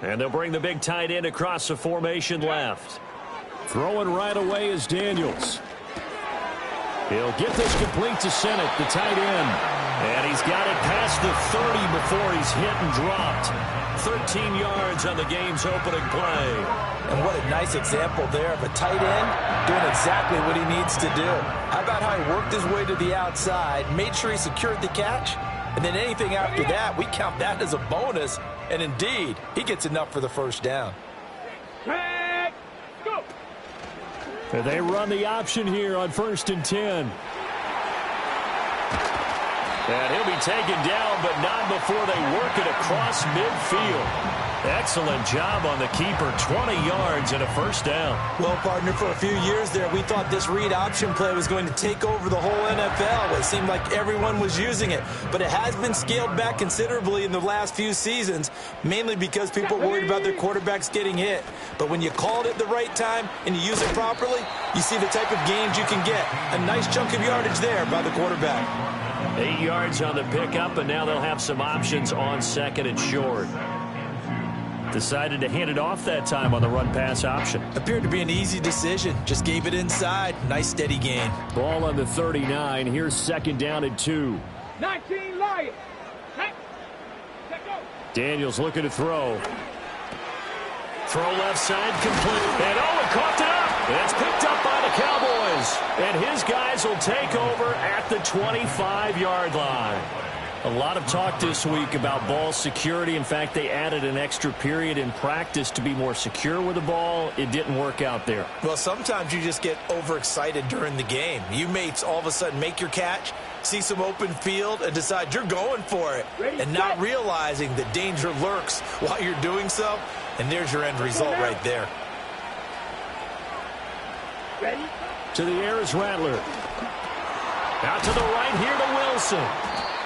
And they'll bring the big tight end across the formation left. Throwing right away is Daniels. He'll get this complete to Sennett, the tight end. And he's got it past the 30 before he's hit and dropped. 13 yards on the game's opening play. And what a nice example there of a tight end doing exactly what he needs to do. How about how he worked his way to the outside, made sure he secured the catch, and then anything after that, we count that as a bonus. And indeed, he gets enough for the first down. And they run the option here on 1st and 10. And he'll be taken down, but not before they work it across midfield. Excellent job on the keeper. 20 yards and a first down. Well, partner, for a few years there, we thought this read option play was going to take over the whole NFL. It seemed like everyone was using it. But it has been scaled back considerably in the last few seasons, mainly because people are worried about their quarterbacks getting hit. But when you call it at the right time and you use it properly, you see the type of gains you can get. A nice chunk of yardage there by the quarterback. 8 yards on the pickup, and now they'll have some options on 2nd and short. Decided to hand it off that time on the run-pass option. Appeared to be an easy decision. Just gave it inside. Nice steady gain. Ball on the 39. Here's 2nd down and 2. 19 Lions. Daniels looking to throw. Throw left side complete. And Owen coughed it up. And it's picked up by the Cowboys. And his guys will take over at the 25-yard line. A lot of talk this week about ball security. In fact, they added an extra period in practice to be more secure with the ball. It didn't work out there. Well, sometimes you just get overexcited during the game. You may all of a sudden make your catch, see some open field, and decide you're going for it. And not realizing that danger lurks while you're doing so. And there's your end result right there. Ready? To the air is Rattler. Out to the right here to Wilson.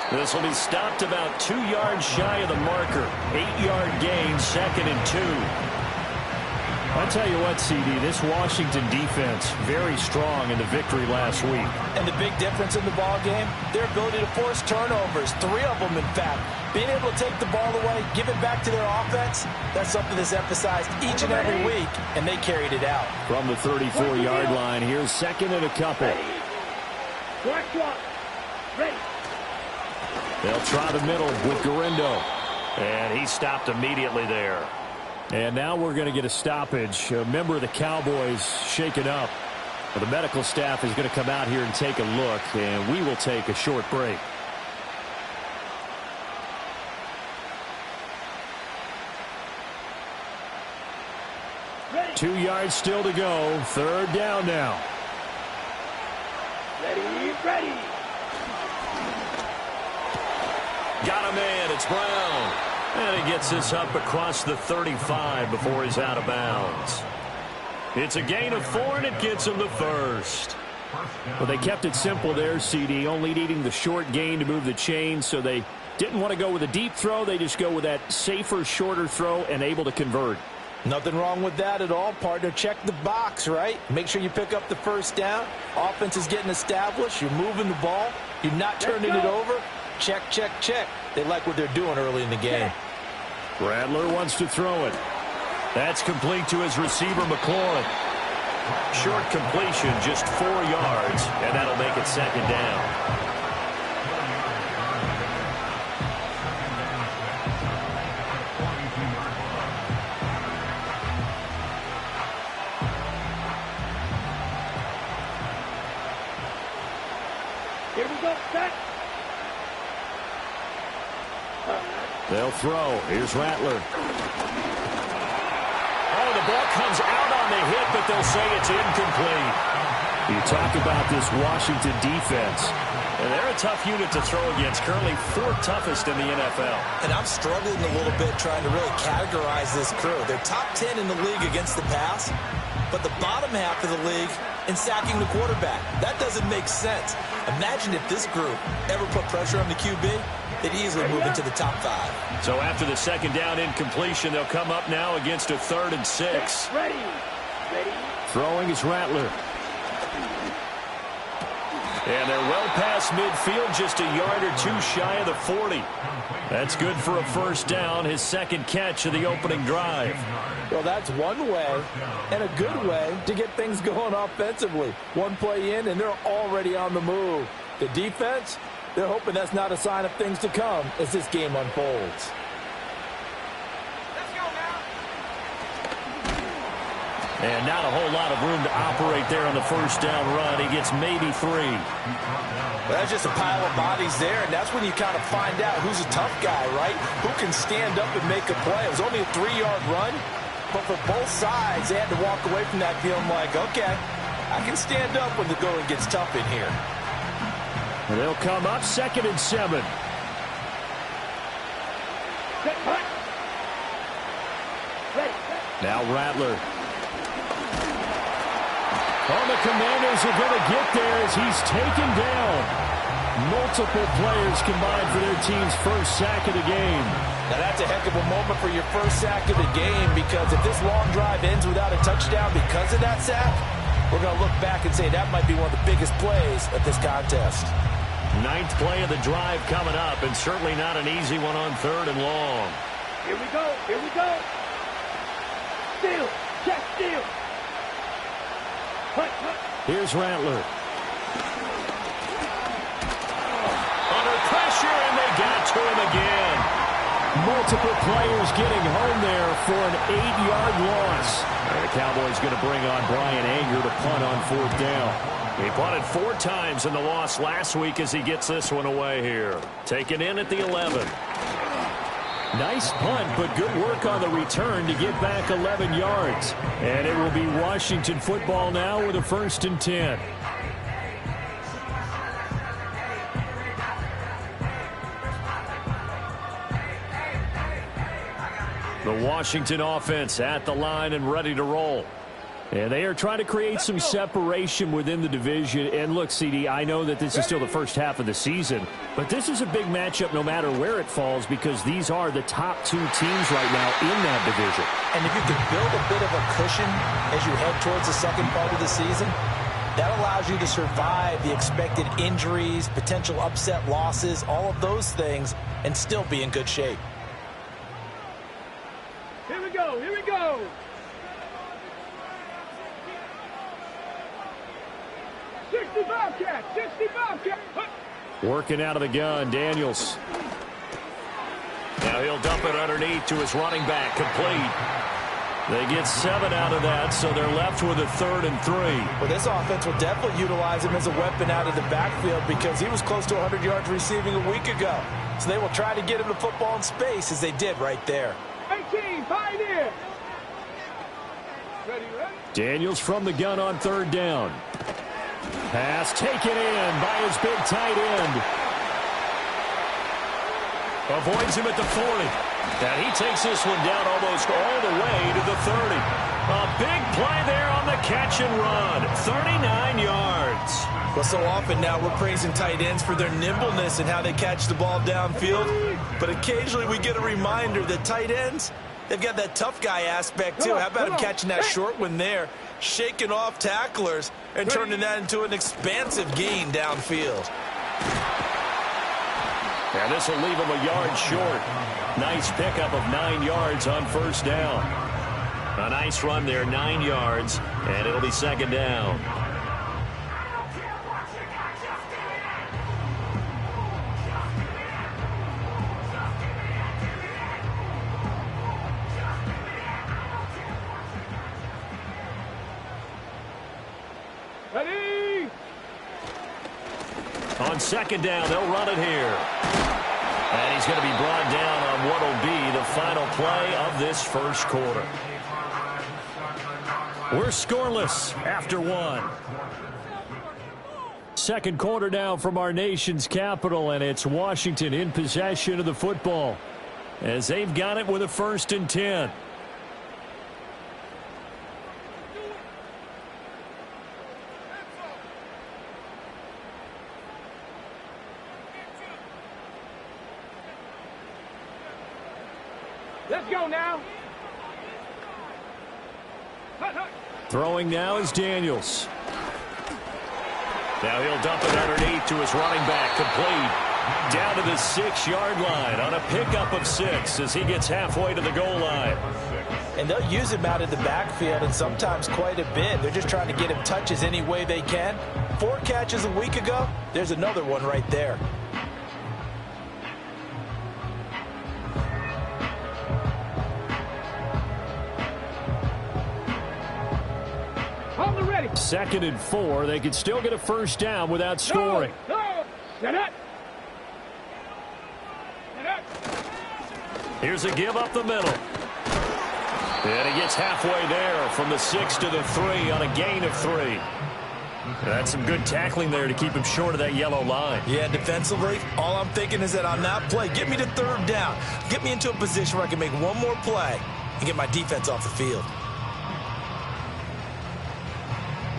This will be stopped about 2 yards shy of the marker. 8-yard gain, 2nd and 2. I'll tell you what, CD, this Washington defense, very strong in the victory last week. And the big difference in the ball game, their ability to force turnovers, 3 of them, in fact. Being able to take the ball away, give it back to their offense, that's something that's emphasized each and every week, and they carried it out. From the 34-yard line, here's 2nd and a couple. Ready. They'll try the middle with Garindo. And he stopped immediately there. And now we're going to get a stoppage. A member of the Cowboys shaken up. Well, the medical staff is going to come out here and take a look, and we will take a short break. Ready. 2 yards still to go. 3rd down now. Ready. Got a man. It's Brown. And he gets this up across the 35 before he's out of bounds. It's a gain of 4, and it gets him the first. Well, they kept it simple there, CD, only needing the short gain to move the chain, so they didn't want to go with a deep throw. They just go with that safer, shorter throw and able to convert. Nothing wrong with that at all, partner. Check the box, right? Make sure you pick up the first down. Offense is getting established. You're moving the ball. You're not turning it over. Check, check, check. They like what they're doing early in the game. Rattler wants to throw it. That's complete to his receiver, McLaurin. Short completion, just 4 yards, and that'll make it 2nd down. Here we go, set. They'll throw. Here's Rattler. Oh, the ball comes out on the hit, but they'll say it's incomplete. You talk about this Washington defense, and they're a tough unit to throw against, currently 4th toughest in the NFL. And I'm struggling a little bit trying to really categorize this crew. They're top 10 in the league against the pass, but the bottom half of the league in sacking the quarterback. That doesn't make sense. Imagine if this group ever put pressure on the QB, they'd easily move into the top 5. So after the 2nd down incompletion, they'll come up now against a 3rd and 6. Ready. Throwing is Rattler. And they're well past midfield, just a yard or two shy of the 40. That's good for a first down, his second catch of the opening drive. Well, that's one way and a good way to get things going offensively. One play in, and they're already on the move. The defense, they're hoping that's not a sign of things to come as this game unfolds. And not a whole lot of room to operate there on the first down run. He gets maybe 3. Well, that's just a pile of bodies there, and that's when you kind of find out who's a tough guy, right? Who can stand up and make a play. It was only a 3-yard run, but for both sides, they had to walk away from that feeling like, okay, I can stand up when the going gets tough in here. And they'll come up 2nd and 7. Now Rattler. Oh, the Commanders are going to get there as he's taken down. Multiple players combined for their team's first sack of the game. Now that's a heck of a moment for your first sack of the game, because if this long drive ends without a touchdown because of that sack, we're going to look back and say that might be one of the biggest plays of this contest. 9th play of the drive coming up, and certainly not an easy one on 3rd and long. Here we go. Here we go. Steal. Check steal. Here's Rattler. Under pressure, and they got to him again. Multiple players getting home there for an 8-yard loss. And the Cowboys going to bring on Brian Anger to punt on 4th down. He punted 4 times in the loss last week as he gets this one away here. Taken in at the 11. Nice punt, but good work on the return to get back 11 yards. And it will be Washington football now with a 1st and 10. The Washington offense at the line and ready to roll. And they are trying to create some separation within the division. And look, CD, I know that this is still the first half of the season, but this is a big matchup no matter where it falls, because these are the top 2 teams right now in that division. And if you can build a bit of a cushion as you head towards the second part of the season, that allows you to survive the expected injuries, potential upset losses, all of those things, and still be in good shape. Here we go. Here we go. Working out of the gun, Daniels. Now he'll dump it underneath to his running back, complete. They get 7 out of that, so they're left with a 3rd and 3. Well, this offense will definitely utilize him as a weapon out of the backfield, because he was close to 100 yards receiving a week ago. So they will try to get him the football in space, as they did right there. 18, pioneer. Ready. Daniels from the gun on 3rd down. Pass taken in by his big tight end. Avoids him at the 40. And he takes this one down almost all the way to the 30. A big play there on the catch and run. 39 yards. Well, so often now we're praising tight ends for their nimbleness and how they catch the ball downfield. But occasionally we get a reminder that tight ends, they've got that tough guy aspect too. How about him catching that short one there, shaking off tacklers, and turning that into an expansive gain downfield. And this will leave him a yard short. Nice pickup of 9 yards on 1st down. A nice run there, 9 yards, and it'll be 2nd down. Ready. On 2nd down, they'll run it here. And he's going to be brought down on what will be the final play of this first quarter. We're scoreless after 1. Second quarter now from our nation's capital, and it's Washington in possession of the football as they've got it with a 1st and 10. Let's go now. Throwing now is Daniels. Now he'll dump it underneath to his running back, complete. Down to the 6-yard line on a pickup of 6 as he gets halfway to the goal line. And they'll use him out of the backfield, and sometimes quite a bit. They're just trying to get him touches any way they can. 4 catches a week ago, there's another one right there. On the ready. 2nd and 4. They could still get a first down without scoring. No. Set up. Here's a give up the middle. And he gets halfway there from the 6 to the 3 on a gain of 3. That's some good tackling there to keep him short of that yellow line. Yeah, defensively, all I'm thinking is that on that play, get me to 3rd down. Get me into a position where I can make one more play and get my defense off the field.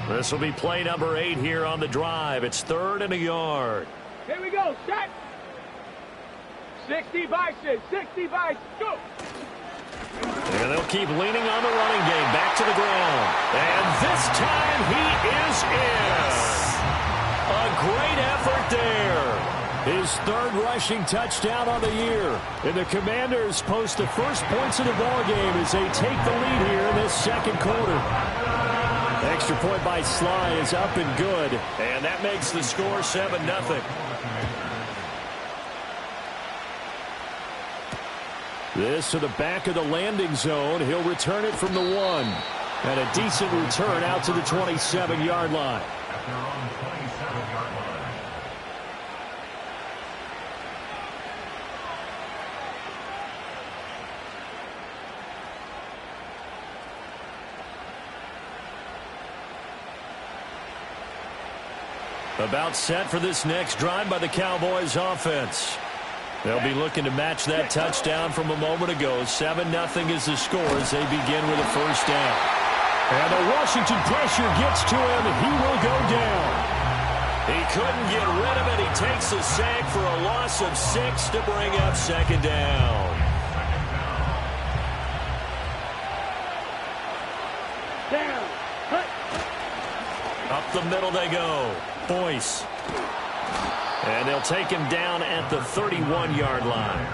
This will be play number 8 here on the drive. It's 3rd and a yard. Here we go. Set. 60 by 6. 60 by 2. And they'll keep leaning on the running game. Back to the ground. And this time he is in. A great effort there. His 3rd rushing touchdown on the year. And the Commanders post the first points of the ballgame as they take the lead here in this 2nd quarter. Extra point by Sly is up and good. And that makes the score 7-0. This to the back of the landing zone. He'll return it from the 1. And a decent return out to the 27-yard line. About set for this next drive by the Cowboys offense. They'll be looking to match that touchdown from a moment ago. 7-0 is the score as they begin with a first down. And the Washington pressure gets to him. He will go down. He couldn't get rid of it. He takes a sack for a loss of 6 to bring up 2nd down. Down. Cut. Up the middle they go. Boyce. And they'll take him down at the 31-yard line.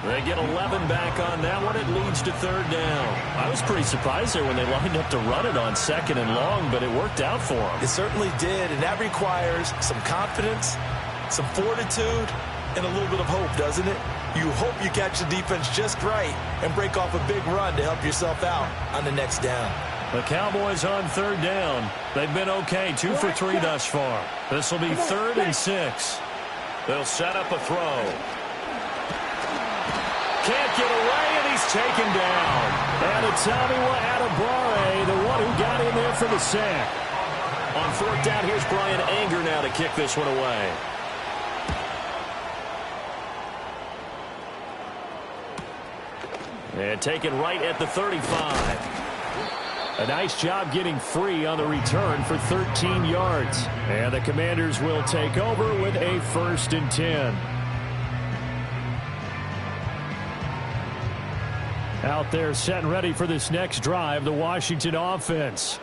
They get 11 back on that one. It leads to 3rd down. I was pretty surprised there when they lined up to run it on 2nd and long, but it worked out for them. It certainly did, and that requires some confidence, some fortitude, and a little bit of hope, doesn't it? You hope you catch the defense just right and break off a big run to help yourself out on the next down. The Cowboys on 3rd down. They've been okay, 2 for 3 thus far. This will be 3rd and 6. They'll set up a throw. Can't get away, and he's taken down. And it's Tamiwa Adebawore, the one who got in there for the sack. On 4th down, here's Brian Anger now to kick this one away. And taken right at the 35. A nice job getting free on the return for 13 yards. And the Commanders will take over with a 1st and 10. Out there set and ready for this next drive, the Washington offense.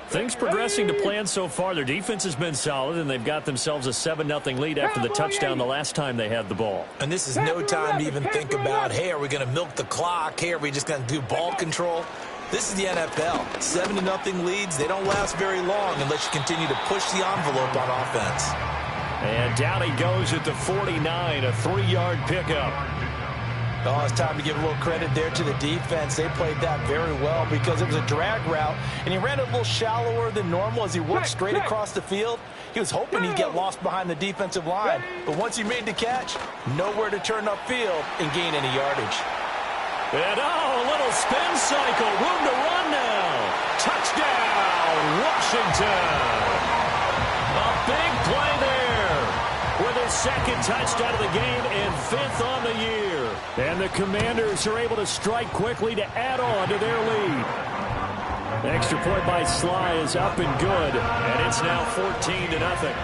Things progressing to plan so far. Their defense has been solid, and they've got themselves a 7-0 lead after the touchdown the last time they had the ball. And this is no time to even think about, hey, are we going to milk the clock? Hey, are we just going to do ball control? This is the NFL. 7-0 leads, they don't last very long unless you continue to push the envelope on offense. And down he goes at the 49, a 3-yard pickup. Oh, it's time to give a little credit there to the defense. They played that very well because it was a drag route, and he ran it a little shallower than normal as he worked straight across the field. He was hoping he'd get lost behind the defensive line, but once he made the catch, nowhere to turn upfield and gain any yardage. And a little spin cycle, room to run now. Touchdown, Washington. A big play there with his 2nd touchdown of the game and 5th on the year. And the Commanders are able to strike quickly to add on to their lead. Extra point by Sly is up and good, and it's now 14-0.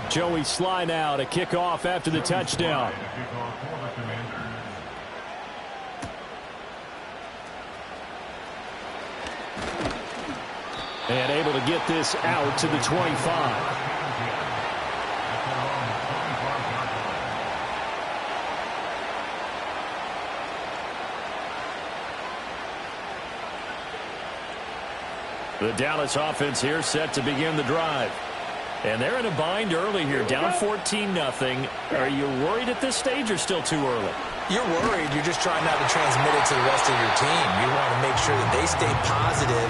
Joey Sly now to kick off after the touchdown. And able to get this out to the 25. The Dallas offense here set to begin the drive. And they're in a bind early here, down 14-0. Are you worried at this stage or still too early? You're worried. You're just trying not to transmit it to the rest of your team. You want to make sure that they stay positive.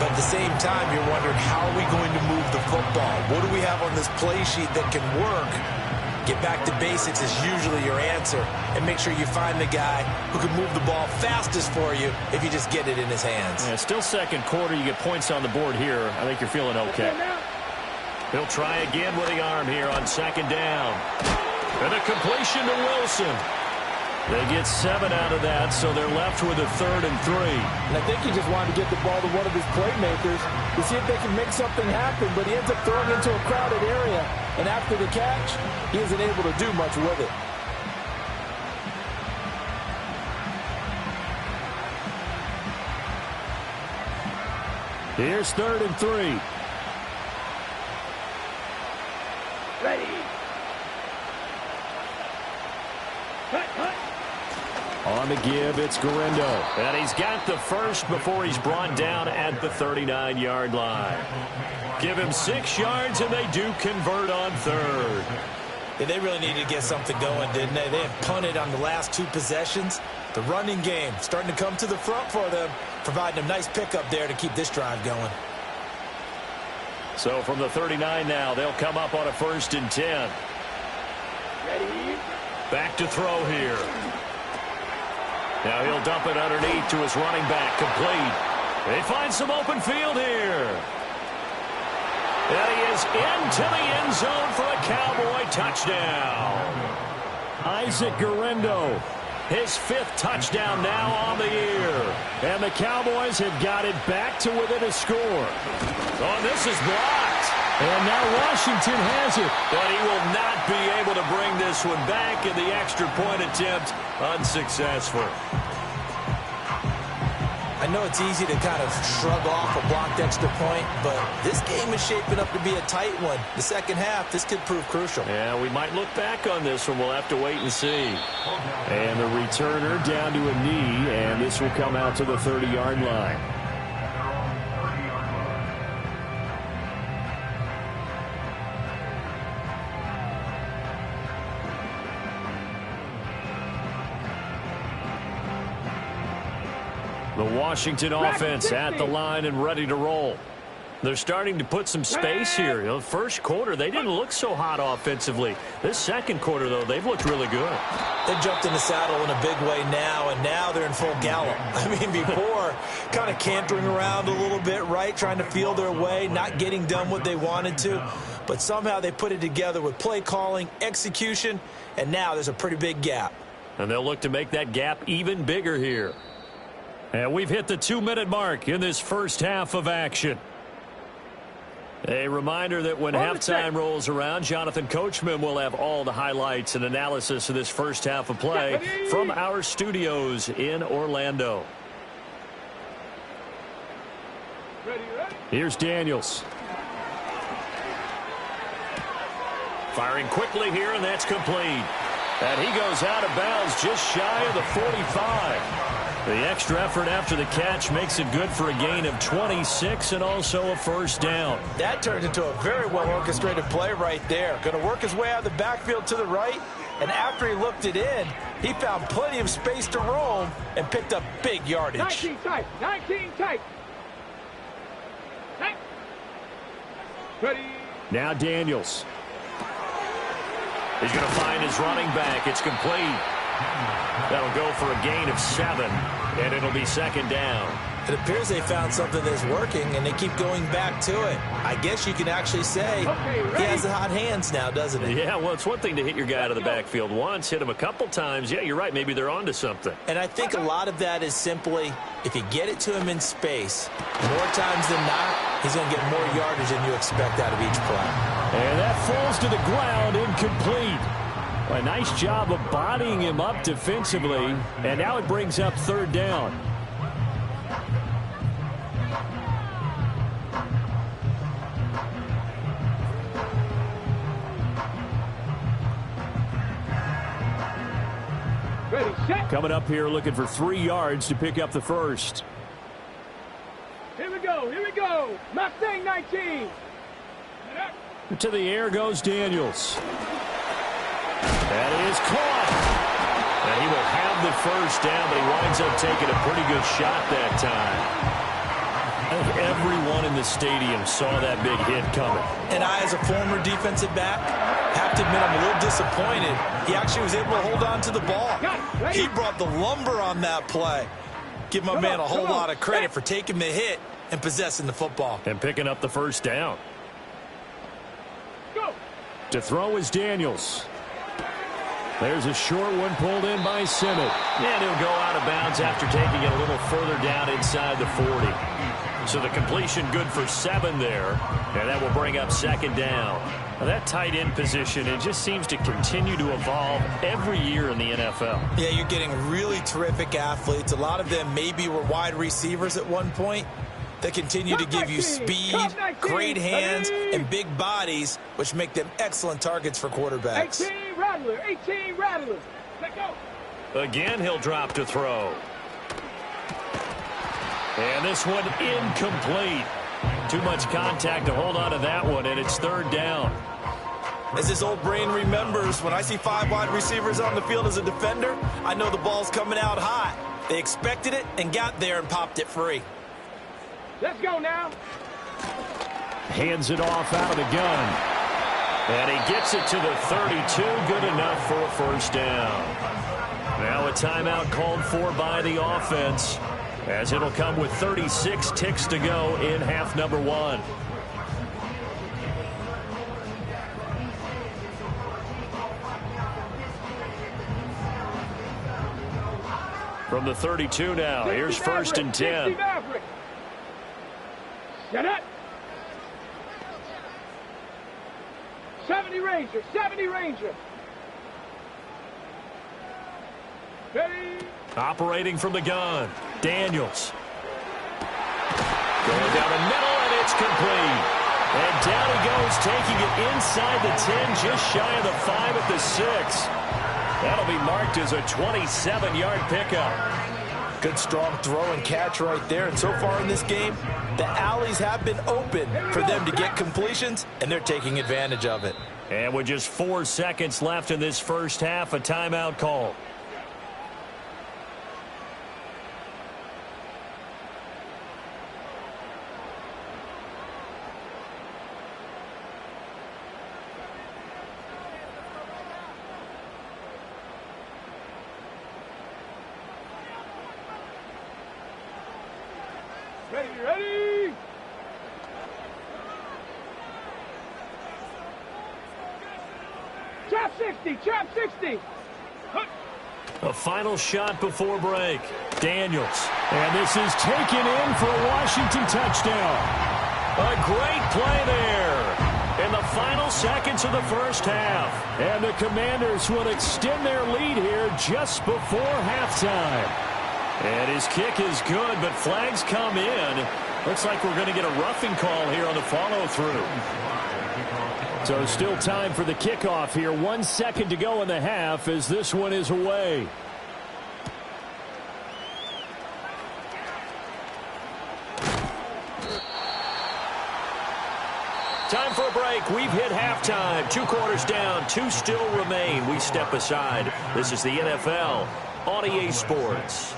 But at the same time, you're wondering, how are we going to move the football? What do we have on this play sheet that can work? Get back to basics is usually your answer. And make sure you find the guy who can move the ball fastest for you if you just get it in his hands. Yeah, still second quarter. You get points on the board here. I think you're feeling okay. He'll try again with the arm here on second down. And a completion to Wilson. They get 7 out of that, so they're left with a 3rd and 3. And I think he just wanted to get the ball to one of his playmakers to see if they can make something happen, but he ends up throwing into a crowded area. And after the catch, he isn't able to do much with it. Here's 3rd and 3. Ready. Cut. On the give, it's Guerrero. And he's got the first before he's brought down at the 39-yard line. Give him 6 yards, and they do convert on 3rd. Yeah, they really needed to get something going, didn't they? They had punted on the last 2 possessions. The running game starting to come to the front for them, providing a nice pickup there to keep this drive going. So from the 39 now, they'll come up on a 1st and 10. Ready. Back to throw here. Now he'll dump it underneath to his running back, complete. They find some open field here. And he is into the end zone for a Cowboy touchdown. Isaac Guerrero, his 5th touchdown now on the year. And the Cowboys have got it back to within a score. Oh, this is blocked. And now Washington has it. But he will not be able to bring this one back, and the extra point attempt unsuccessful. I know it's easy to kind of shrug off a blocked extra point, but this game is shaping up to be a tight one. The second half, this could prove crucial. Yeah, we might look back on this one. We'll have to wait and see. And the returner down to a knee, and this will come out to the 30-yard line. The Washington offense at the line and ready to roll. They're starting to put some space here. The first quarter, they didn't look so hot offensively. This second quarter, though, they've looked really good. They jumped in the saddle in a big way now, and now they're in full gallop. I mean, before, kind of cantering around a little bit, right, trying to feel their way, not getting done what they wanted to. But somehow they put it together with play calling, execution, and now there's a pretty big gap. And they'll look to make that gap even bigger here. And we've hit the 2-minute mark in this first half of action. A reminder that when halftime rolls around, Jonathan Coachman will have all the highlights and analysis of this first half of play from our studios in Orlando. Here's Daniels. Firing quickly here, and that's complete. And he goes out of bounds just shy of the 45. The extra effort after the catch makes it good for a gain of 26 and also a first down. That turns into a very well-orchestrated play right there. Going to work his way out of the backfield to the right, and after he looked it in, he found plenty of space to roam and picked up big yardage. 19 tight. 19 tight. Ready. Now Daniels. He's going to find his running back. It's complete. That'll go for a gain of 7, and it'll be second down. It appears they found something that's working, and they keep going back to it. I guess you can actually say he has the hot hands now, doesn't he? Yeah, well, it's one thing to hit your guy out of the backfield once, hit him a couple times. Yeah, you're right. Maybe they're onto something. And I think a lot of that is simply, if you get it to him in space, more times than not, he's going to get more yardage than you expect out of each play. And that falls to the ground, incomplete. A nice job of bodying him up defensively, and now it brings up third down. Coming up here looking for 3 yards to pick up the first. Here we go. Here we go. Mustang 19. To the air goes Daniels. That is caught. And he will have the first down, but he winds up taking a pretty good shot that time. Everyone in the stadium saw that big hit coming. And I, as a former defensive back, have to admit I'm a little disappointed. He actually was able to hold on to the ball. He brought the lumber on that play. Give my man a whole lot of credit for taking the hit and possessing the football. And picking up the first down. To throw is Daniels. There's a short one pulled in by Simmons. And he'll go out of bounds after taking it a little further down inside the 40. So the completion good for 7 there. And that will bring up second down. Now that tight end position, it just seems to continue to evolve every year in the NFL. Yeah, you're getting really terrific athletes. A lot of them maybe were wide receivers at one point. They continue to give you speed, great hands, and big bodies, which make them excellent targets for quarterbacks. 18 Rattler, 18 Rattler. Let go. Again, he'll drop to throw. And this one incomplete. Too much contact to hold on to that one, and it's third down. As his old brain remembers, when I see 5 wide receivers on the field as a defender, I know the ball's coming out hot. They expected it and got there and popped it free. Let's go now. Hands it off out of the gun. And he gets it to the 32. Good enough for a first down. Now a timeout called for by the offense, as it'll come with 36 ticks to go in half number 1. From the 32 now, here's first and 10. Get it. 70 Ranger, 70 Ranger. Ready. Operating from the gun, Daniels. Going down the middle, and it's complete. And down he goes, taking it inside the 10, just shy of the 5 at the 6. That'll be marked as a 27-yard pickup. Good strong throw and catch right there. And so far in this game, the alleys have been open for them to get completions, and they're taking advantage of it. And with just 4 seconds left in this first half, a timeout call. Ready. Trap 60, trap 60. A final shot before break. Daniels. And this is taken in for a Washington touchdown. A great play there in the final seconds of the first half. And the Commanders will extend their lead here just before halftime. And his kick is good, but flags come in. Looks like we're going to get a roughing call here on the follow-through. So still time for the kickoff here. 1 second to go in the half as this one is away. Time for a break. We've hit halftime. 2 quarters down. 2 still remain. We step aside. This is the NFL on EA Sports.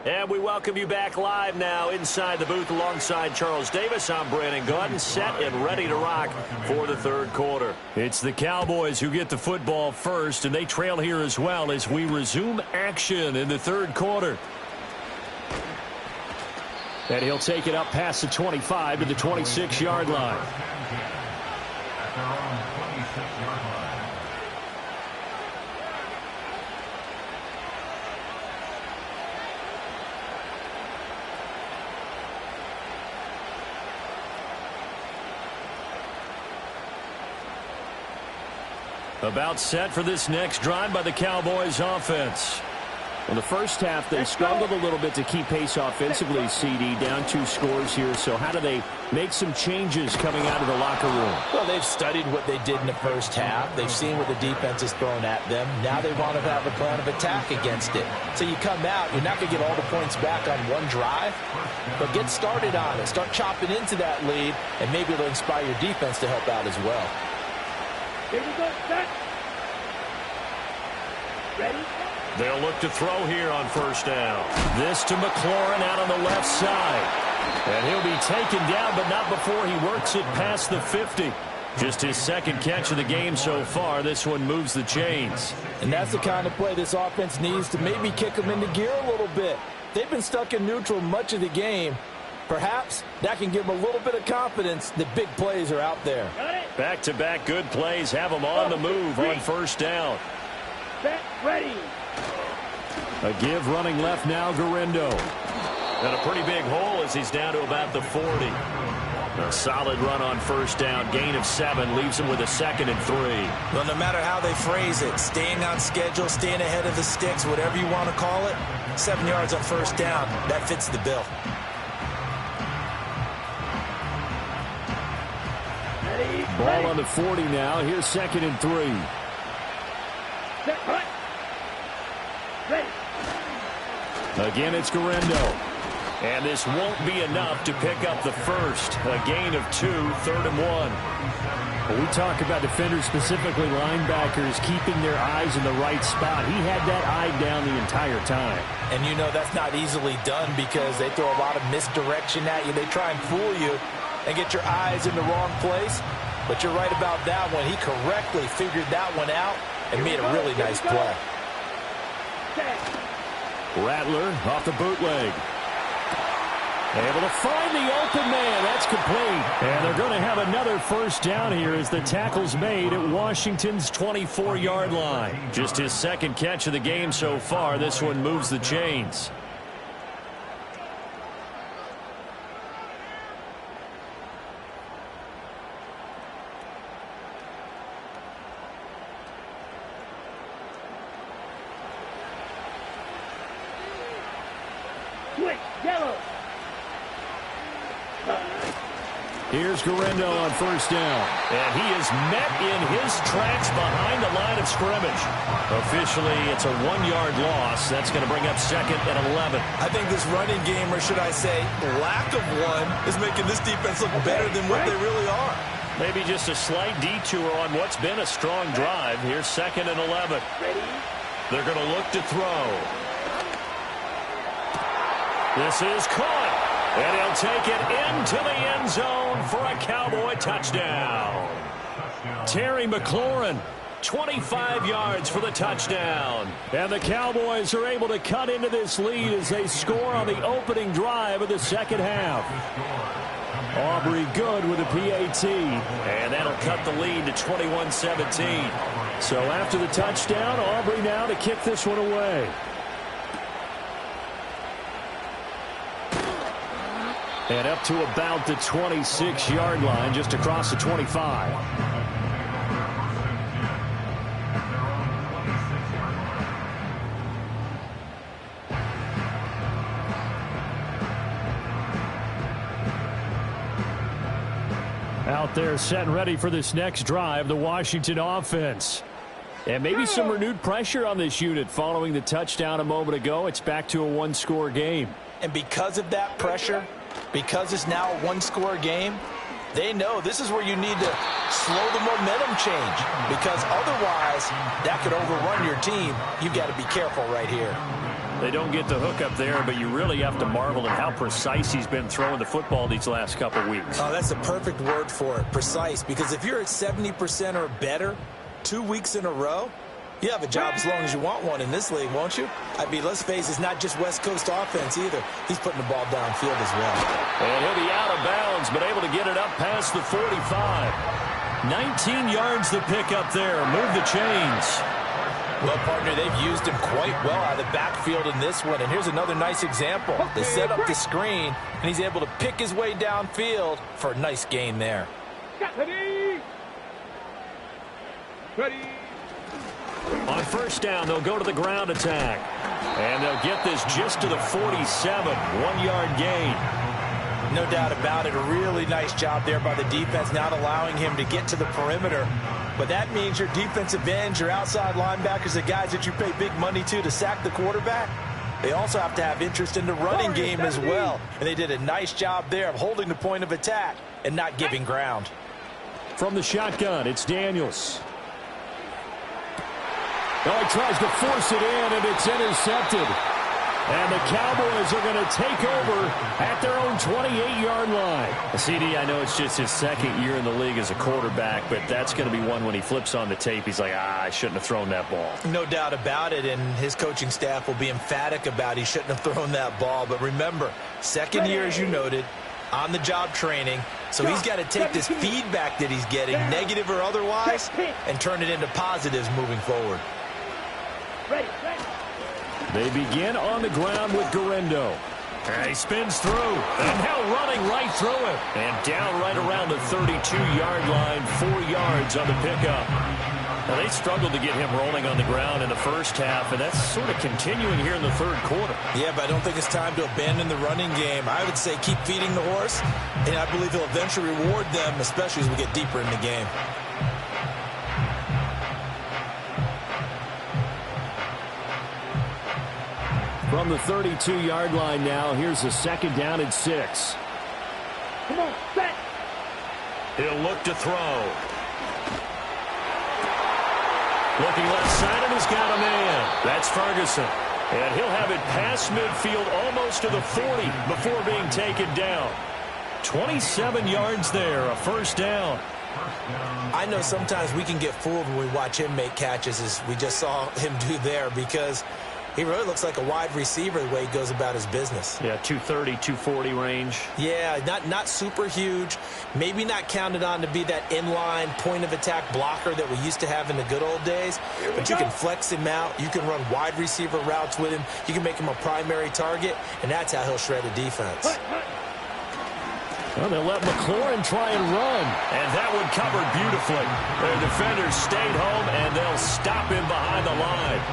And we welcome you back live now inside the booth alongside Charles Davis. I'm Brandon Gaudin, set and ready to rock for the third quarter. It's the Cowboys who get the football first, and they trail here as well as we resume action in the third quarter. And he'll take it up past the 25 to the 26-yard line. About set for this next drive by the Cowboys offense. Well, the first half, they struggled a little bit to keep pace offensively, CD, down 2 scores here. So how do they make some changes coming out of the locker room? Well, they've studied what they did in the first half. They've seen what the defense is throwing at them. Now they want to have a plan of attack against it. So you come out, you're not going to get all the points back on one drive, but get started on it. Start chopping into that lead, and maybe it'll inspire your defense to help out as well. Here we go, set. Ready? They'll look to throw here on first down. This to McLaurin out on the left side. And he'll be taken down, but not before he works it past the 50. Just his second catch of the game so far. This one moves the chains. And that's the kind of play this offense needs to maybe kick them into gear a little bit. They've been stuck in neutral much of the game. Perhaps that can give them a little bit of confidence that big plays are out there. Back-to-back good plays have them on the move on first down. Set, ready. A give running left now, Garindo. And a pretty big hole as he's down to about the 40. A solid run on first down. Gain of 7 leaves him with a 2nd and 3. Well, no matter how they phrase it, staying on schedule, staying ahead of the sticks, whatever you want to call it, 7 yards on first down, that fits the bill. Ready. Ball on the 40 now. Here's 2nd and 3. Set, cut. Ready. Again, it's Garindo. And this won't be enough to pick up the first. A gain of 2, 3rd and 1. Well, we talk about defenders, specifically linebackers, keeping their eyes in the right spot. He had that eye down the entire time. And you know that's not easily done because they throw a lot of misdirection at you. They try and fool you and get your eyes in the wrong place. But you're right about that one. He correctly figured that one out and made a really nice play. Rattler off the bootleg. Able to find the open man. That's complete. And they're going to have another first down here as the tackle's made at Washington's 24-yard line. Just his 2nd catch of the game so far. This one moves the chains. Switch, yellow. Here's Garindo on first down. And he is met in his tracks behind the line of scrimmage. Officially, it's a 1-yard loss. That's going to bring up 2nd and 11. I think this running game, or should I say lack of one, is making this defense look better than what they really are. Maybe just a slight detour on what's been a strong drive. Here's 2nd and 11. Ready. They're going to look to throw. This is caught. And he'll take it into the end zone for a Cowboy touchdown. Terry McLaurin, 25 yards for the touchdown. And the Cowboys are able to cut into this lead as they score on the opening drive of the second half. Aubrey good with a PAT. And that'll cut the lead to 21-17. So after the touchdown, Aubrey now to kick this one away. And up to about the 26-yard line, just across the 25. Out there set and ready for this next drive, the Washington offense. And maybe some renewed pressure on this unit following the touchdown a moment ago. It's back to a 1-score game. And because of that pressure, because it's now a 1-score game, they know this is where you need to slow the momentum change, because otherwise that could overrun your team. You've got to be careful right here. They don't get the hook up there, but you really have to marvel at how precise he's been throwing the football these last couple weeks. Oh, that's the perfect word for it, precise, because if you're at 70% or better 2 weeks in a row, you have a job as long as you want one in this league, won't you? I mean, let's face it, it's not just West Coast offense either. He's putting the ball downfield as well. And he'll be out of bounds, but able to get it up past the 45. 19 yards to pick up there. Move the chains. Well, partner, they've used him quite well out of the backfield in this one. And here's another nice example. They set up the screen, and he's able to pick his way downfield for a nice gain there. Ready. Ready. On first down, they'll go to the ground attack. And they'll get this just to the 47, 1-yard gain. No doubt about it. A really nice job there by the defense, not allowing him to get to the perimeter. But that means your defensive ends, your outside linebackers, the guys that you pay big money to sack the quarterback, they also have to have interest in the running game as well. And they did a nice job there of holding the point of attack and not giving ground. From the shotgun, it's Daniels. Oh, he tries to force it in, and it's intercepted. And the Cowboys are going to take over at their own 28-yard line. CD, I know it's just his second year in the league as a quarterback, but that's going to be one when he flips on the tape. He's like, I shouldn't have thrown that ball. No doubt about it, and his coaching staff will be emphatic about he shouldn't have thrown that ball. But remember, second year, as you noted, on-the-job training. So he's got to take this feedback that he's getting, negative or otherwise, and turn it into positives moving forward. They begin on the ground with Garendo. And he spins through. And now running right through him. And down right around the 32-yard line, 4 yards on the pickup. Now, they struggled to get him rolling on the ground in the first half, and that's sort of continuing here in the third quarter. Yeah, but I don't think it's time to abandon the running game. I would say keep feeding the horse, and I believe he'll eventually reward them, especially as we get deeper in the game. From the 32-yard line now, here's a second down and 6. Come on, set. He'll look to throw. Looking left side, and he's got a man. That's Ferguson. And he'll have it past midfield almost to the 40 before being taken down. 27 yards there, a first down. I know sometimes we can get fooled when we watch him make catches, as we just saw him do there, because he really looks like a wide receiver the way he goes about his business. Yeah, 230, 240 range. Yeah, not super huge. Maybe not counted on to be that inline point-of-attack blocker that we used to have in the good old days. But you can flex him out. You can run wide receiver routes with him. You can make him a primary target, and that's how he'll shred a defense. Well, they'll let McLaurin try and run. And that one covered beautifully. Their defenders stayed home, and they'll stop him behind the line.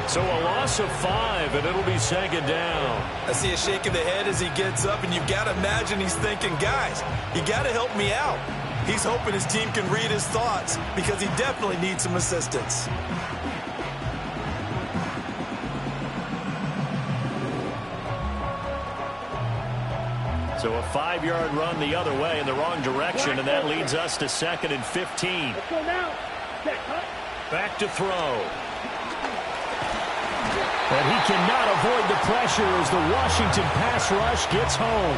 So a loss of 5, and it'll be second down. I see a shake of the head as he gets up, and you've got to imagine he's thinking, guys, you got to help me out. He's hoping his team can read his thoughts because he definitely needs some assistance. So a 5-yard run the other way in the wrong direction, and that leads us to second and 15. Let's go now. Set, cut. Back to throw. And he cannot avoid the pressure as the Washington pass rush gets home.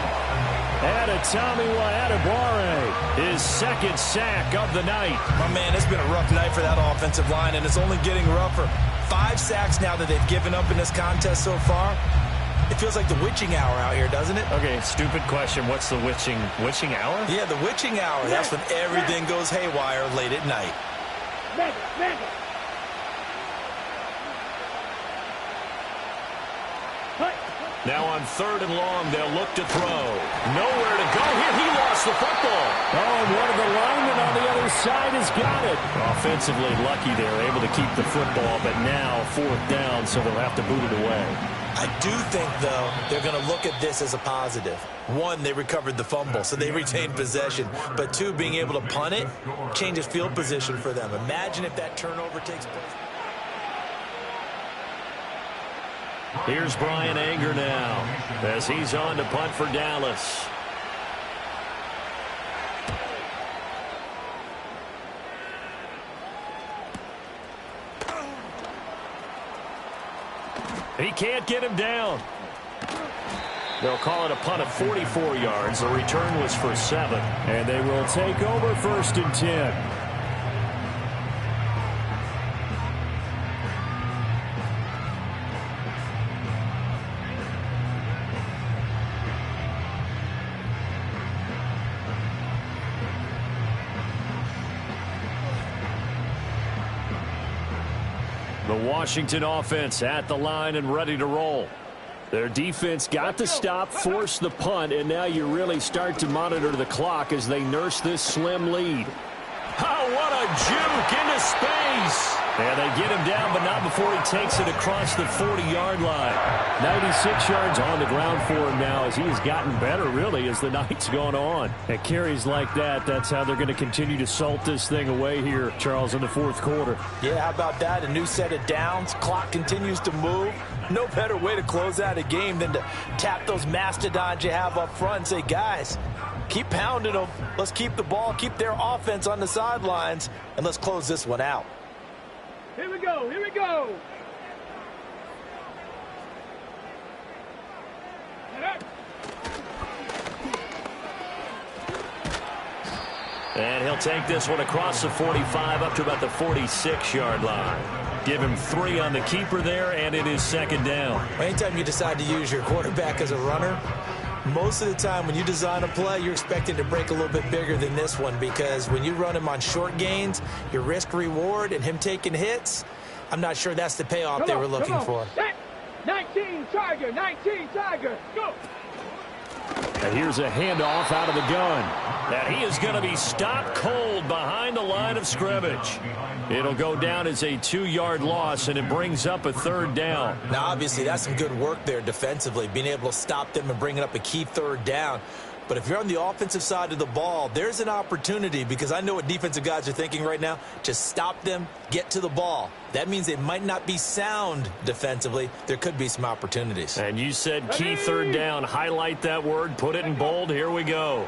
Adetomiwa Adebawore, his second sack of the night. My man, it's been a rough night for that offensive line, and it's only getting rougher. 5 sacks now that they've given up in this contest so far. It feels like the witching hour out here, doesn't it? Okay, stupid question. What's the witching hour? Yeah, the witching hour. That's when everything goes haywire late at night. Mega. Now on third and long, they'll look to throw. Nowhere to go here. He lost the football. Oh, and one of the linemen on the other side has got it. Offensively lucky they're able to keep the football, but now fourth down, so they'll have to boot it away. I do think, though, they're going to look at this as a positive. 1, they recovered the fumble, so they retained possession. But 2, being able to punt it changes field position for them. Imagine if that turnover takes place. Here's Brian Anger now as he's on to punt for Dallas. He can't get him down. They'll call it a punt of 44 yards. The return was for 7. And they will take over first and 10. The Washington offense at the line and ready to roll. Their defense got the stop, forced the punt, and now you really start to monitor the clock as they nurse this slim lead. Oh, what a juke into space. And they get him down, but not before he takes it across the 40-yard line. 96 yards on the ground for him now as he has gotten better, really, as the night's gone on. At carries like that, that's how they're going to continue to salt this thing away here, Charles, in the fourth quarter. Yeah, how about that? A new set of downs. Clock continues to move. No better way to close out a game than to tap those mastodons you have up front and say, guys, keep pounding them. Let's keep the ball, keep their offense on the sidelines, and let's close this one out. Here we go, here we go. And he'll take this one across the 45 up to about the 46-yard line. Give him 3 on the keeper there, and it is second down. Anytime you decide to use your quarterback as a runner, most of the time when you design a play, you're expecting to break a little bit bigger than this one, because when you run him on short gains, your risk-reward and him taking hits, I'm not sure that's the payoff they were looking for. 19 Tiger, 19 Tiger, go! And here's a handoff out of the gun. And he is going to be stopped cold behind the line of scrimmage. It'll go down as a 2-yard loss, and it brings up a third down. Now, obviously, that's some good work there defensively, being able to stop them and bringing up a key third down. But if you're on the offensive side of the ball, there's an opportunity, because I know what defensive guys are thinking right now. Just stop them, get to the ball. That means they might not be sound defensively. There could be some opportunities. And you said key third down. Highlight that word. Put it in bold. Here we go.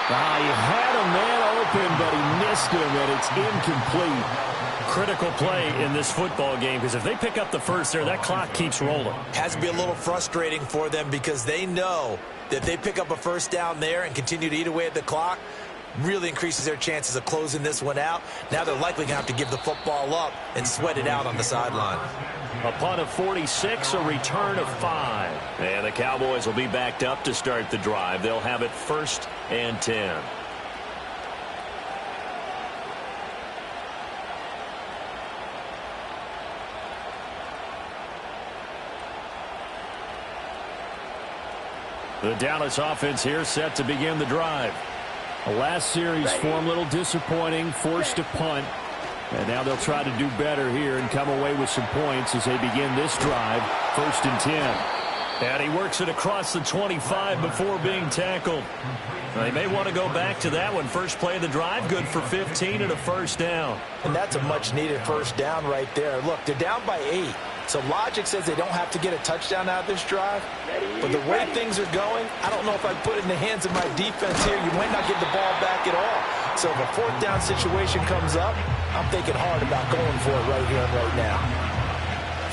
He had a man open, but he missed him, and it's incomplete. Critical play in this football game, because if they pick up the first there, that clock keeps rolling. Has to be a little frustrating for them, because they know that if they pick up a first down there and continue to eat away at the clock, really increases their chances of closing this one out. Now they're likely going to have to give the football up and sweat it out on the sideline. A punt of 46, a return of 5. And the Cowboys will be backed up to start the drive. They'll have it 1st and 10. The Dallas offense here set to begin the drive. The last series for them a little disappointing, forced a punt. And now they'll try to do better here and come away with some points as they begin this drive, 1st and 10. And he works it across the 25 before being tackled. They may want to go back to that one. First play of the drive, good for 15 and a first down. And that's a much-needed first down right there. Look, they're down by 8. So logic says they don't have to get a touchdown out of this drive. But the way things are going, I don't know if I put it in the hands of my defense here. You might not get the ball back at all. So if a 4th down situation comes up, I'm thinking hard about going for it right here and right now.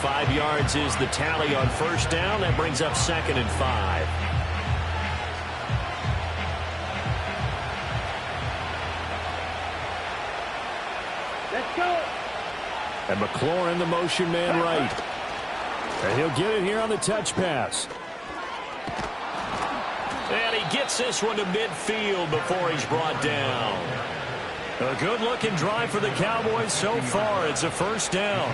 5 yards is the tally on first down. That brings up 2nd and 5. Let's go! And McLaurin, the motion man right. And he'll get it here on the touch pass. And he gets this one to midfield before he's brought down. A good-looking drive for the Cowboys so far. It's a first down.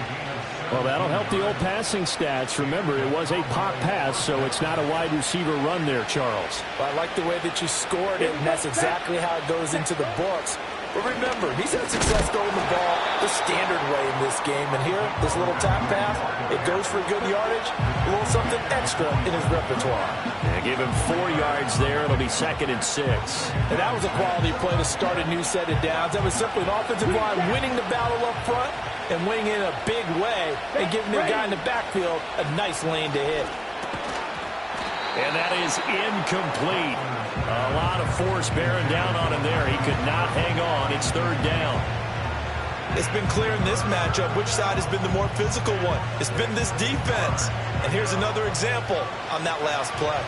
Well, that'll help the old passing stats. Remember, it was a pop pass, so it's not a wide receiver run there, Charles. Well, I like the way that you scored it, and that's exactly how it goes into the books. But remember, he's had success throwing the ball the standard way in this game. And here, this little tap pass, it goes for good yardage, a little something extra in his repertoire. Yeah, give him 4 yards there. It'll be 2nd and 6. And that was a quality play to start a new set of downs. That was simply an offensive line winning the battle up front and winning in a big way and giving the guy in the backfield a nice lane to hit. And that is incomplete. A lot of force bearing down on him there. He could not hang on. It's 3rd down. It's been clear in this matchup which side has been the more physical one. It's been this defense. And here's another example on that last play.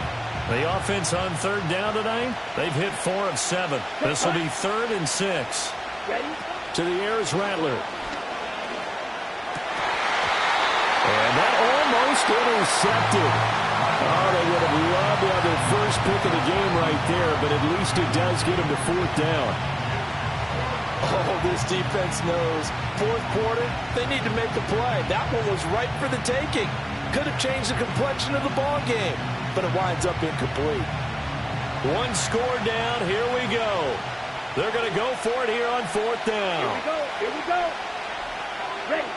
The offense on 3rd down tonight, they've hit 4 of 7. This will be 3rd and 6. To the air is Rattler. And that almost intercepted. Oh, they would have loved to have their first pick of the game right there, but at least it does get them to 4th down. Oh, this defense knows. 4th quarter, they need to make a play. That one was right for the taking. Could have changed the complexion of the ball game, but it winds up incomplete. 1 score down. Here we go. They're going to go for it here on 4th down. Here we go. Here we go. Ready.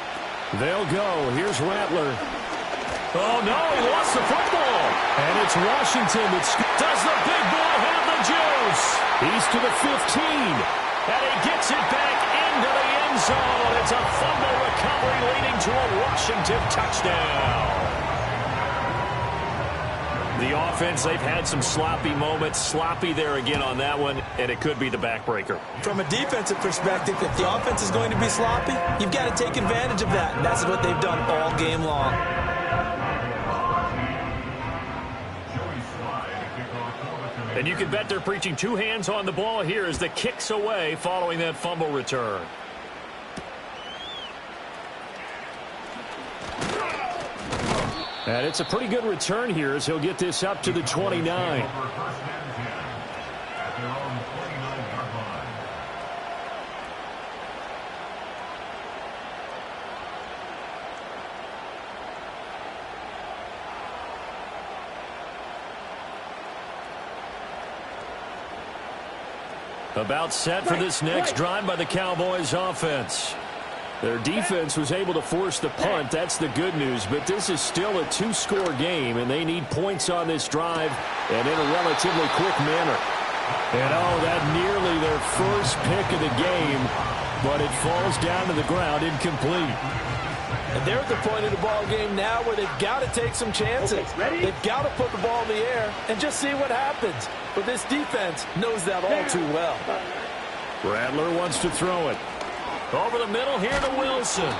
They'll go. Here's Rattler. Oh, no, he lost the football. And it's Washington that does the big boy have the juice. He's to the 15. And he gets it back into the end zone. It's a fumble recovery leading to a Washington touchdown. The offense, they've had some sloppy moments. Sloppy there again on that one, and it could be the backbreaker. From a defensive perspective, if the offense is going to be sloppy, you've got to take advantage of that, and that's what they've done all game long. And you can bet they're preaching two hands on the ball here as the kick's away following that fumble return. And it's a pretty good return here as he'll get this up to the 29. About set for this next drive by the Cowboys offense. Their defense was able to force the punt. That's the good news. But this is still a two-score game, and they need points on this drive and in a relatively quick manner. And, oh, that nearly their first pick of the game, but it falls down to the ground incomplete. And they're at the point of the ball game now where they've got to take some chances. Okay, they've got to put the ball in the air and just see what happens. But this defense knows that all too well. Rattler wants to throw it. Over the middle here to Wilson.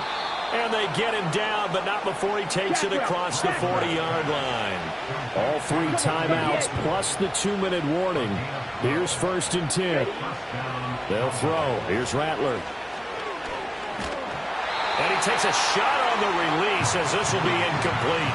And they get him down, but not before he takes it across the 40-yard line. All three timeouts plus the 2-minute warning. Here's 1st and 10. They'll throw. Here's Rattler. And he takes a shot on the release as this will be incomplete.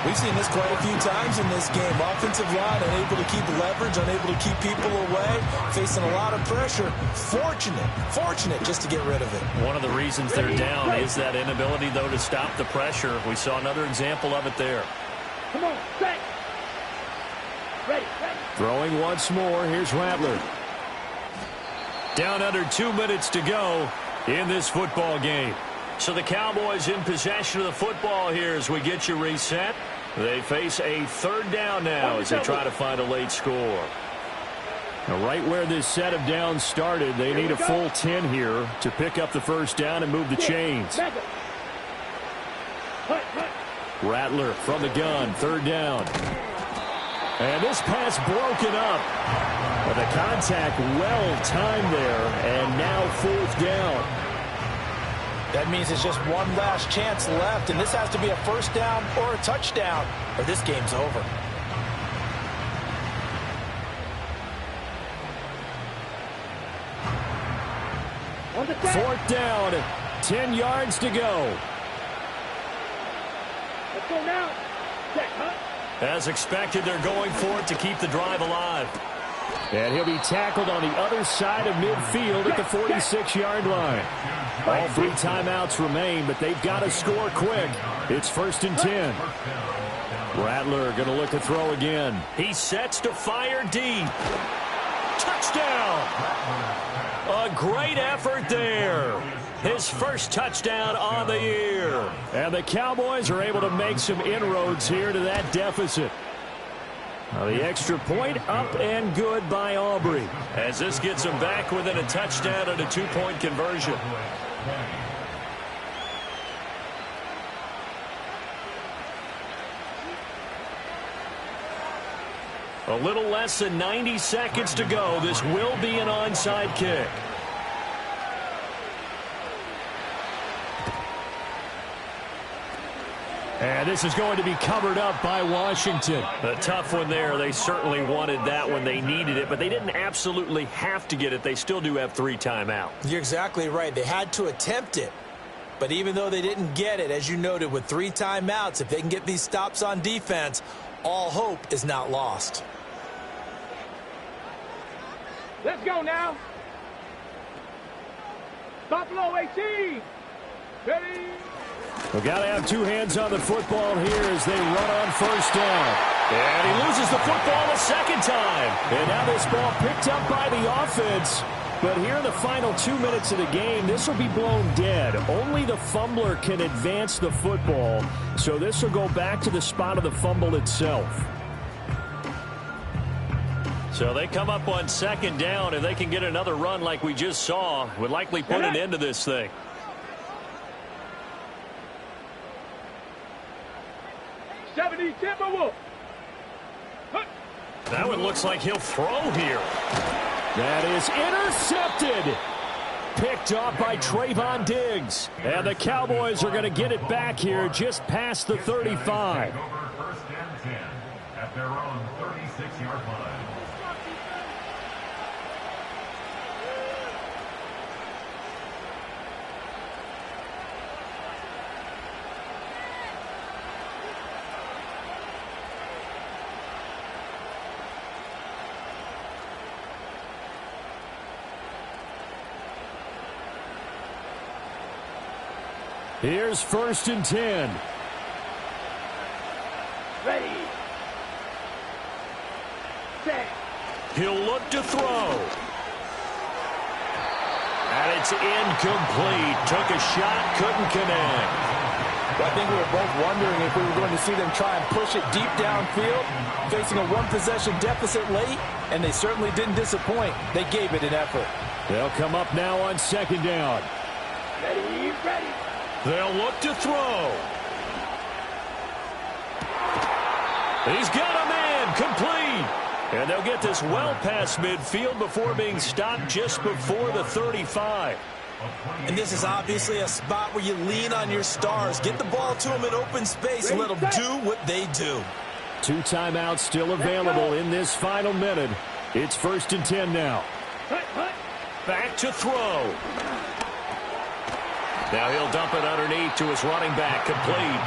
We've seen this quite a few times in this game. Offensive line unable to keep leverage, unable to keep people away, facing a lot of pressure. Fortunate just to get rid of it. One of the reasons they're down is that inability, though, to stop the pressure. We saw another example of it there. Come on, set. Ready. Throwing once more. Here's Rattler. Down under 2 minutes to go in this football game. So the Cowboys in possession of the football here as we get you reset. They face a 3rd down now as they try to find a late score. Now right where this set of downs started, they need a full 10 here to pick up the 1st down and move the chains. Rattler from the gun, 3rd down. And this pass broken up. But the contact well timed there, and now 4th down. That means it's just one last chance left, and this has to be a 1st down or a touchdown, or this game's over. On the set. 4th down, 10 yards to go. Let's go now. Set, huh? As expected, they're going for it to keep the drive alive. And he'll be tackled on the other side of midfield at the 46-yard line. All three timeouts remain, but they've got to score quick. It's 1st and 10. Rattler going to look to throw again. He sets to fire deep. Touchdown! A great effort there. His first touchdown on the year. And the Cowboys are able to make some inroads here to that deficit. Now the extra point up and good by Aubrey. As this gets them back within a touchdown and a 2-point conversion. A little less than 90 seconds to go. This will be an onside kick. And this is going to be covered up by Washington. A tough one there. They certainly wanted that when they needed it, but they didn't absolutely have to get it. They still do have 3 timeouts. You're exactly right. They had to attempt it. But even though they didn't get it, as you noted, with 3 timeouts, if they can get these stops on defense, all hope is not lost. Let's go now. Buffalo 18. Ready. We've got to have 2 hands on the football here as they run on 1st down. And he loses the football a 2nd time. And now this ball picked up by the offense. But here in the final 2 minutes of the game, this will be blown dead. Only the fumbler can advance the football, so this will go back to the spot of the fumble itself. So they come up on second down. If they can get another run like we just saw, would likely put an end to this thing. That one looks like he'll throw here. That is intercepted. Picked off by Trayvon Diggs. And the Cowboys are going to get it back here just past the 35. First and 10 at their own 36-yard line. Here's first and 10. Ready. Set. He'll look to throw. And it's incomplete. Took a shot, couldn't connect. I think we were both wondering if we were going to see them try and push it deep downfield, facing a one-possession deficit late, and they certainly didn't disappoint. They gave it an effort. They'll come up now on second down. Ready, ready. They'll look to throw. He's got a man, complete. And they'll get this well past midfield before being stopped just before the 35. And this is obviously a spot where you lean on your stars. Get the ball to them in open space and let them do what they do. 2 timeouts still available in this final minute. It's first and 10 now. Back to throw. Now he'll dump it underneath to his running back, complete.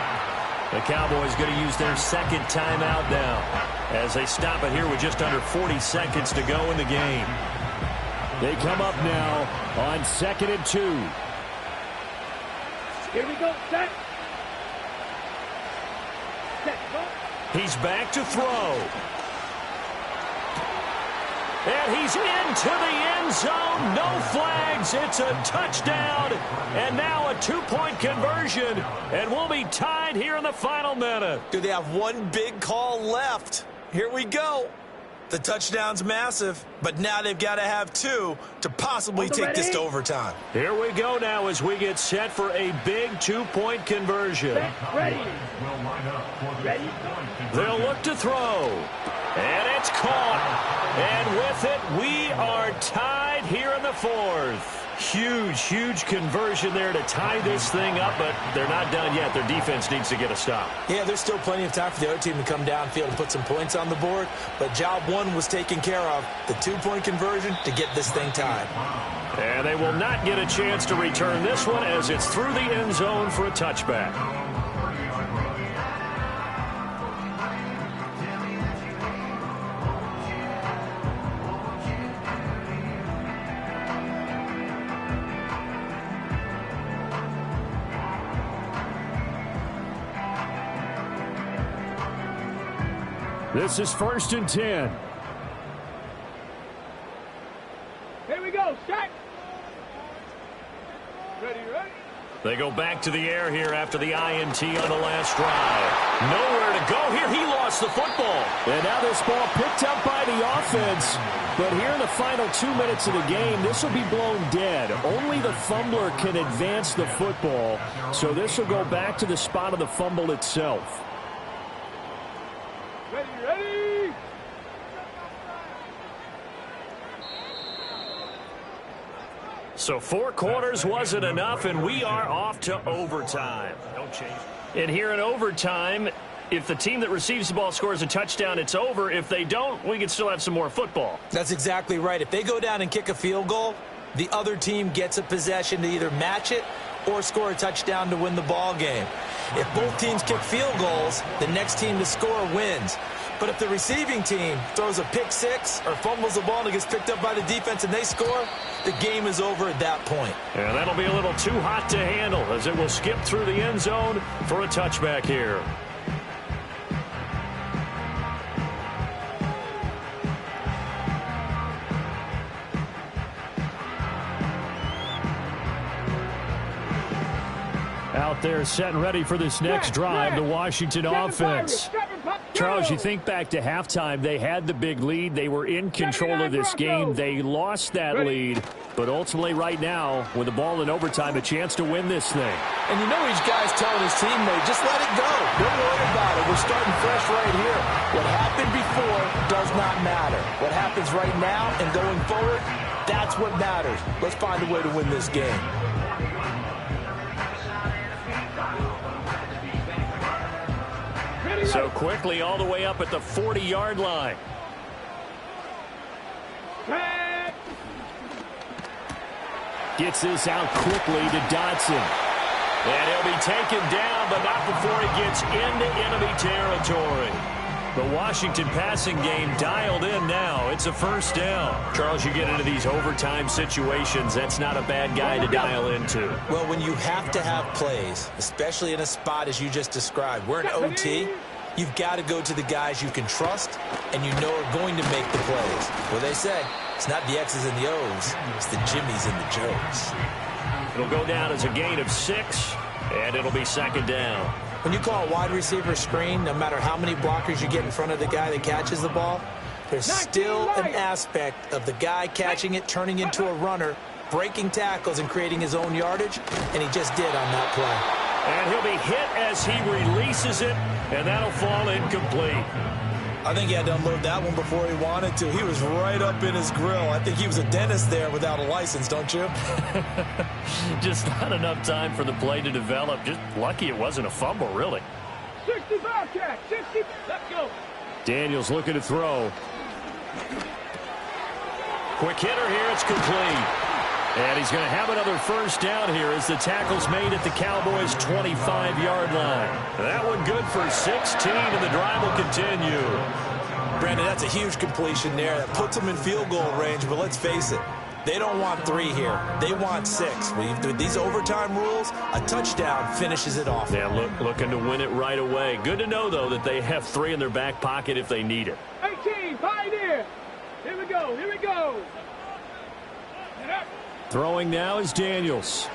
The Cowboys going to use their second timeout now as they stop it here with just under 40 seconds to go in the game. They come up now on second and 2. Here we go, set. Set, go. He's back to throw. And he's into the end zone. No flags. It's a touchdown. And now a 2-point conversion. And we'll be tied here in the final minute. Do they have one big call left? Here we go. The touchdown's massive, but now they've got to have 2 to possibly take this to overtime. Here we go now as we get set for a big 2-point conversion. Ready. Ready. They'll look to throw. And it's caught. And with it, we are tied here in the 4th. Huge conversion there to tie this thing up, but they're not done yet. Their defense needs to get a stop. Yeah, there's still plenty of time for the other team to come downfield and put some points on the board, but job 1 was taken care of. The 2-point conversion to get this thing tied. And they will not get a chance to return this one as it's through the end zone for a touchback. This is first and 10. Here we go, set. Ready, ready. They go back to the air here after the INT on the last drive. Nowhere to go here. He lost the football. And now this ball picked up by the offense. But here in the final 2 minutes of the game, this will be blown dead. Only the fumbler can advance the football. So this will go back to the spot of the fumble itself. Ready, ready. So 4 quarters wasn't enough, and we are off to overtime. Don't change. And here in overtime, if the team that receives the ball scores a touchdown, it's over. If they don't, we can still have some more football. That's exactly right. If they go down and kick a field goal, the other team gets a possession to either match it or score a touchdown to win the ball game. If both teams kick field goals, the next team to score wins. But if the receiving team throws a pick 6 or fumbles the ball and it gets picked up by the defense and they score, the game is over at that point. And that'll be a little too hot to handle as it will skip through the end zone for a touchback here. there set and ready for this next drive, the Washington offense. Charles, you think back to halftime, they had the big lead. They were in control of this game. They lost that lead. But ultimately right now, with the ball in overtime, a chance to win this thing. And you know each guy's telling his teammate, just let it go. Don't worry about it. We're starting fresh right here. What happened before does not matter. What happens right now and going forward, that's what matters. Let's find a way to win this game. So quickly all the way up at the 40-yard line. Gets this out quickly to Dotson. And he'll be taken down, but not before he gets into enemy territory. The Washington passing game dialed in now. It's a first down. Charles, you get into these overtime situations, that's not a bad guy to dial into. Well, when you have to have plays, especially in a spot as you just described, we're in OT, you've got to go to the guys you can trust and you know are going to make the plays. Well, they say it's not the X's and the O's, it's the Jimmies and the Joes. It'll go down as a gain of 6, and it'll be second down. When you call a wide receiver screen, no matter how many blockers you get in front of the guy that catches the ball, there's still an aspect of the guy catching it, turning into a runner, breaking tackles and creating his own yardage, and he just did on that play. And he'll be hit as he releases it, and that'll fall incomplete. I think he had to unload that one before he wanted to. He was right up in his grill. I think he was a dentist there without a license, don't you? Just not enough time for the play to develop. Just lucky it wasn't a fumble, really. 60 Bobcat, 60. Let's go. Daniels looking to throw. Quick hitter here. It's complete. And he's going to have another first down here as the tackle's made at the Cowboys' 25-yard line. That one good for 16, and the drive will continue. Brandon, that's a huge completion there. That puts them in field goal range, but let's face it, they don't want 3 here. They want 6. With these overtime rules, a touchdown finishes it off. Yeah, looking to win it right away. Good to know, though, that they have 3 in their back pocket if they need it. 18, Pioneer. Here we go, here we go. Throwing now is Daniels.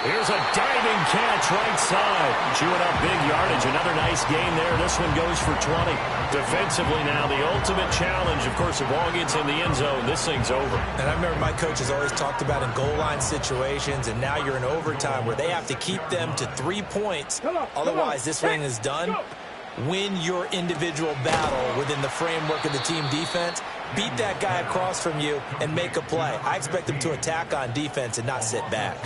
Here's a diving catch right side. Chewing up big yardage. Another nice gain there. This one goes for 20. Defensively now, the ultimate challenge. Of course, if ball gets in the end zone, this thing's over. And I remember my coaches always talked about in goal line situations, and now you're in overtime where they have to keep them to 3 points. Otherwise, this thing is done. Win your individual battle within the framework of the team defense. Beat that guy across from you and make a play. I expect them to attack on defense and not sit back.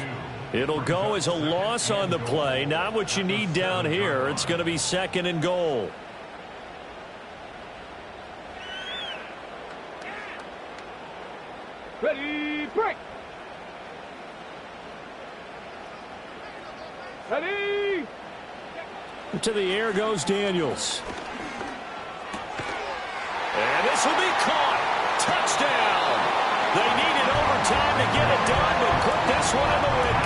It'll go as a loss on the play. Not what you need down here. It's going to be second and goal. Ready, break. Ready. To the air goes Daniels. And this will be caught. Touchdown. They needed overtime to get it done, but put this one in the win.